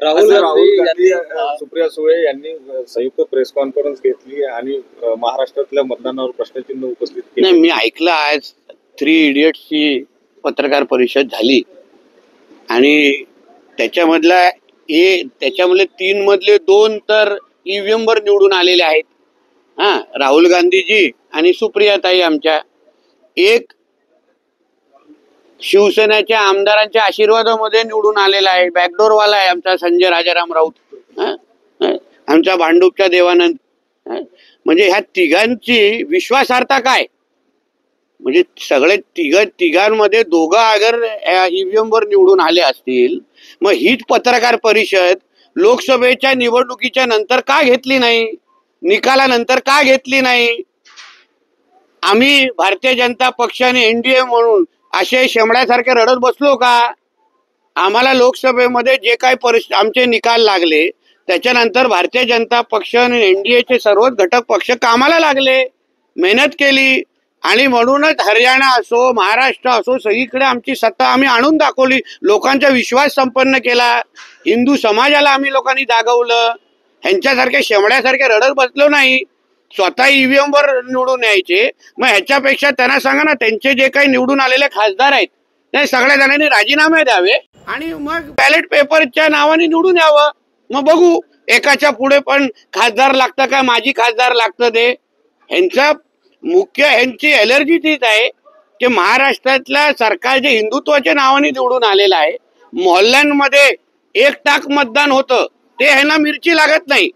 राहुल गांधी सुप्रिया सुळे यांनी संयुक्त press conference घेतली आणि महाराष्ट्रातल्या मतदानावर प्रश्नचिन्ह उपस्थित केले. नाही, मी ऐकलं आज 3 इडियट्सची पत्रकार परिषद झाली आणि त्याच्यामधले 3 मधले 2 तर ईव्हीएम वर निवडून आलेले आहेत. राहुल गांधीजी आणि सुप्रियाताई आमच्या. एक शिवसेनेच्या आमदारांच्या आशीर्वादामध्ये निवडून आलेला आहे, बॅकडोरवाला आहे आमचा संजय राजाराम राऊत, आमचा भांडूपचा देवानंद. म्हणजे ह्या तिघांची विश्वासार्हता काय? म्हणजे सगळे तिघांमध्ये दोघं अगर ईव्हीएम वर निवडून आले असतील, मग हीच पत्रकार परिषद लोकसभेच्या निवडणुकीच्या नंतर का घेतली नाही? निकालानंतर का घेतली नाही? आम्ही भारतीय जनता पक्षाने एनडीए म्हणून असे शेमड्यासारखे रडत बसलो का? आम्हाला लोकसभेमध्ये जे काही आमचे निकाल लागले त्याच्यानंतर भारतीय जनता पक्ष आणि एनडीएचे सर्वच घटक पक्ष कामाला लागले, मेहनत केली आणि म्हणूनच हरियाणा असो महाराष्ट्र असो सगळीकडे आमची सत्ता आम्ही आणून दाखवली, लोकांचा विश्वास संपन्न केला, हिंदू समाजाला आम्ही लोकांनी जागवलं. ह्यांच्यासारखे शेमड्यासारखे रडत बसलो नाही, स्वतः ईव्हीएम वर निवडून यायचे. मग ह्याच्यापेक्षा त्यांना सांगा ना, त्यांचे जे काही निवडून आलेले खासदार आहेत ते सगळ्या जणांनी राजीनामे द्यावे आणि मग बॅलेट पेपरच्या नावाने निवडून यावं. मग बघू एकाच्या पुढे पण खासदार लागतं का माजी खासदार लागतं ते. ह्यांची एलर्जी तीच आहे की महाराष्ट्रातल्या सरकार जे हिंदुत्वाच्या नावाने निवडून आलेलं आहे, मोहल्ल्यांमध्ये 1% मतदान होतं ते ह्यांना मिरची लागत नाही.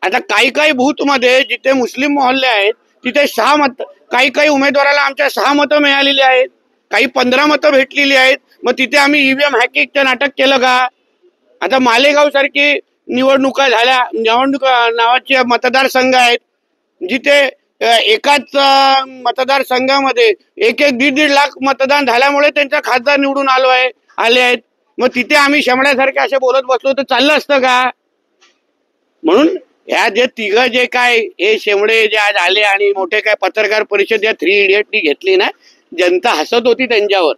आता काही बूथ मध्ये जिथे मुस्लिम मोहल्ले आहेत तिथे 6 मत, काही उमेदवाराला आमच्या 6 मतं मिळालेली आहेत, काही 15 मतं भेटलेली आहेत. मग तिथे आम्ही ईव्हीएम हॅकिंगचं नाटक केलं का? आता मालेगाव सारखी निवडणुका झाल्या, नावाचे मतदारसंघ आहेत जिथे एकाच मतदारसंघामध्ये 1-1.5 लाख मतदान झाल्यामुळे त्यांचा खासदार निवडून आले आहेत. मग तिथे आम्ही शेमड्यासारखे असे बोलत बसलो तर चाललं असतं का? म्हणून ह्या जे तिघं जे काय हे शेमडे जे आज आले आणि मोठे काय पत्रकार परिषद या 3 इडियटनी घेतली ना, जनता हसत होती त्यांच्यावर.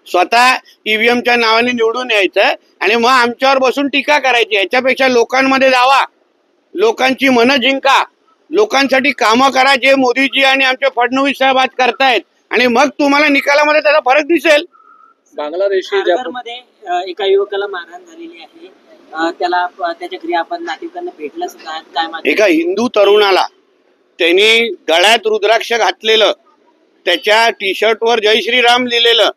स्वतः ईव्हीएमच्या नावाने निवडून यायचं आणि मग आमच्यावर बसून टीका करायची. याच्यापेक्षा लोकांमध्ये जावा, लोकांची मनं जिंका, लोकांसाठी कामं करा जे मोदीजी आणि आमचे फडणवीस साहेब आज करतायत आणि मग तुम्हाला निकालामध्ये त्याचा फरक दिसेल. बांगलादेशी एका युवकाला मारहाण झालेली आहे, त्याला त्याच्या घरी आपण नातेवाईकांना भेटलं सुद्धा. काय एका हिंदू तरुणाला त्यांनी गळ्यात रुद्राक्ष घातलेलं, त्याच्या टी शर्टवर जय श्रीराम लिहिलेलं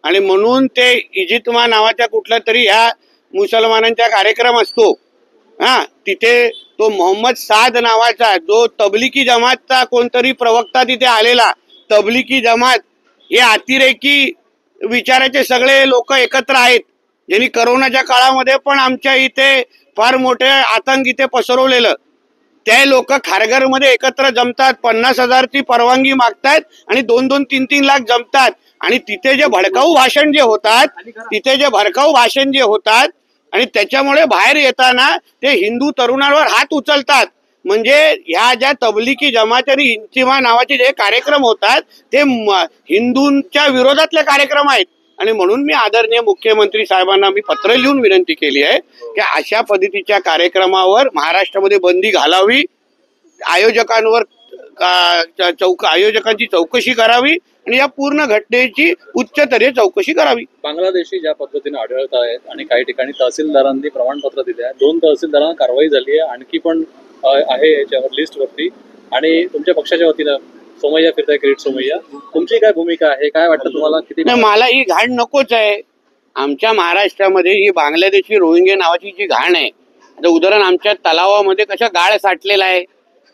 आणि म्हणून ते इजिप्तमा नावाच्या कुठला तरी ह्या मुसलमानांचा कार्यक्रम असतो, तिथे तो मोहम्मद साद नावाचा जो तबलिकी जमातचा कोणतरी प्रवक्ता तिथे आलेला. तबलिकी जमात हे अतिरेकी विचाराचे सगळे लोक एकत्र आहेत, ज्यांनी करोनाच्या काळामध्ये पण आमच्या इथे फार मोठे आतंक इथे पसरवलेलं. ते लोक खारघरमध्ये एकत्र जमतात, 50,000ची परवानगी मागतात आणि 2-2, 3-3 लाख जमतात आणि तिथे जे भडकाऊ भाषण जे होतात आणि त्याच्यामुळे बाहेर येताना ते हिंदू तरुणांवर हात उचलतात. म्हणजे ह्या ज्या तबलिकी जमात आणि इंतिमा नावाचे जे कार्यक्रम होतात ते हिंदूंच्या विरोधातले कार्यक्रम आहेत. आणि म्हणून मी आदरणीय मुख्यमंत्री साहेबांना मी पत्र लिहून विनंती केली आहे की अशा पद्धतीच्या कार्यक्रमावर महाराष्ट्रामध्ये बंदी घालावी, आयोजकांची चौकशी करावी आणि या पूर्ण घटनेची उच्चस्तरीय चौकशी करावी. बांगलादेशी ज्या पद्धतीने आढळत आहेत आणि काही ठिकाणी तहसीलदारांनी प्रमाणपत्र दिले आहे, 2 तहसीलदारांना कारवाई झाली आहे, आणखी पण आहे याच्यावर लिस्टवरती. आणि तुमच्या पक्षाच्या वतीनं सोमय्या फिरताय, किरीट सोमय्या, तुमची काय भूमिका आहे? काय वाटतं तुम्हाला? किती? मला ही घाण नकोच आहे. आमच्या महाराष्ट्रामध्ये ही बांगलादेशी रोहिंग्या नावाची जी घाण आहे, आता उदाहरण आमच्या तलावामध्ये कशा गाळ साठलेला आहे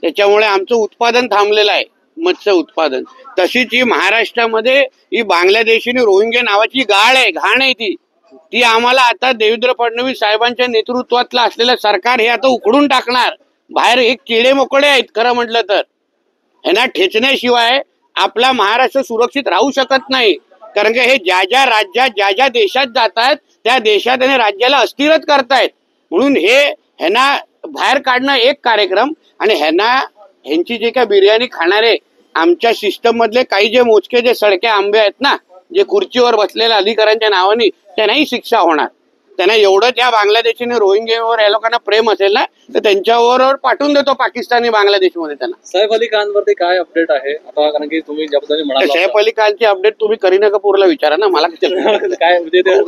त्याच्यामुळे आमचं उत्पादन थांबलेलं आहे, मत्स्य उत्पादन. तशीच ही महाराष्ट्रामध्ये ही बांगलादेशी रोहिंग्या नावाची गाळ आहे, घाण आहे ती आम्हाला आता देवेंद्र फडणवीस साहेबांच्या नेतृत्वातलं असलेलं सरकार हे आता उखडून टाकणार. बाहेर एक किडे मोकळे आहेत खरं म्हटलं तर. यांना ठेचण्याशिवाय आपला महाराष्ट्र सुरक्षित राहू शकत नाही. कारण की हे ज्या राज्यात ज्या देशात जातात त्या देशात आणि राज्याला अस्थिरच करतायत. म्हणून ह्यांना बाहेर काढणं एक कार्यक्रम आणि ह्यांची जे काय बिर्याणी खाणारे आमच्या सिस्टम मधले काही जे मोजके जे सडके आंबे आहेत ना, जे खुर्चीवर बसलेल्या अधिकाऱ्यांच्या नावाने त्यांनाही शिक्षा होणार. त्यांना एवढं त्या बांगलादेशीने रोहिंग्यावर या लोकांना प्रेम असेल ना तर त्यांच्यावर पाठवून देतो पाकिस्तानी बांगलादेशमध्ये त्यांना. सैफ अली खान वरती काय अपडेट आहे आता, कारण की तुम्ही ज्या पद्धतीने सैफ म्हणाला अली खानची अपडेट तुम्ही करीना कपूरला विचारा ना, मला काय म्हणजे ते